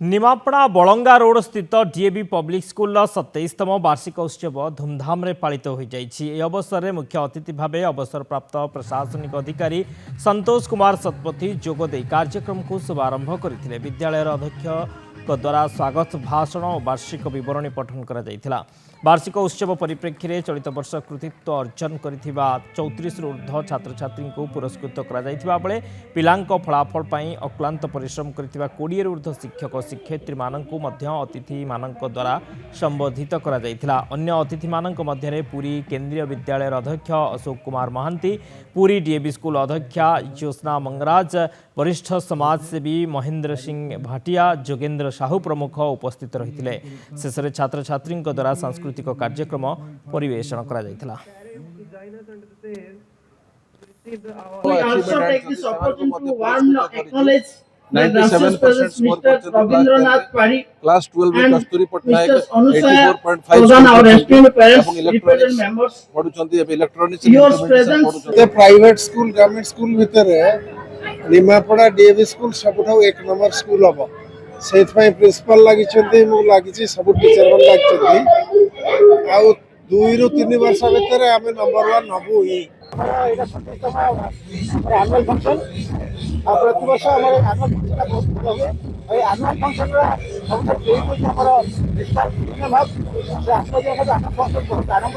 Nimapada बलंगा road स्थित DAV public school 27तम वार्षिक उत्सव धूमधाम रे पालित हो जाइछि। ए अवसर में मुख्य अतिथि भाव अवसरप्राप्त प्रशासनिक अधिकारी संतोष कुमार सतपथी जोगदे कार्यक्रम को शुभारंभ करथिले। विद्यालय अध्यक्ष द्वारा स्वागत भाषण और वार्षिक विवरणी पठन करा जायथिला। वार्षिक उत्सव परिप्रेक्षी में चलित वर्ष कृतित्व अर्जन करिथिबा 34 ऊर्ध्व छात्र छात्री को पुरस्कृत करा जायथिबा बेले पिलांक फलाफल पई अक्लांत परिश्रम करिथिबा 20 ऊर्ध्व शिक्षक शिक्षयित्री माननकु मध्य अतिथि माननक द्वारा संबोधित करा जायथिला। अन्य अतिथि माननक मध्य पुरी केंद्रीय विद्यालय अध्यक्ष अशोक कुमार महांती, पुरी डीएवी स्कूल अध्यक्षा ज्योत्सना मंगराज, वरिष्ठ समाजसेवी महेंद्र सिंह भाटिया, जोगेंद्र साहू प्रमुख उपस्थित रहिथिले। शेष में छात्र छात्री द्वारा सांस्कृतिक कार्यक्रम परिवेषण करा जायथिला। We also take this opportunity to warmly acknowledge the gracious presence Mr. Rabindranath Pari Class 12 and Kasturi Patnaik Mr. Anusaya 84.5 Pradhan, our esteemed parents, electronics represent members. पढुचंती electronics Your presence private school government school भितर Nimapada DAV school सबुठाउ एक number school हम से principal लगी लगी सब teacher मन लगी आउ 2 ରୁ 3 वर्ष भीतर आम नंबर 1 हबु ही एनुअल फंक्शन प्रति वर्ष एनुअल फंक्शन आरंभ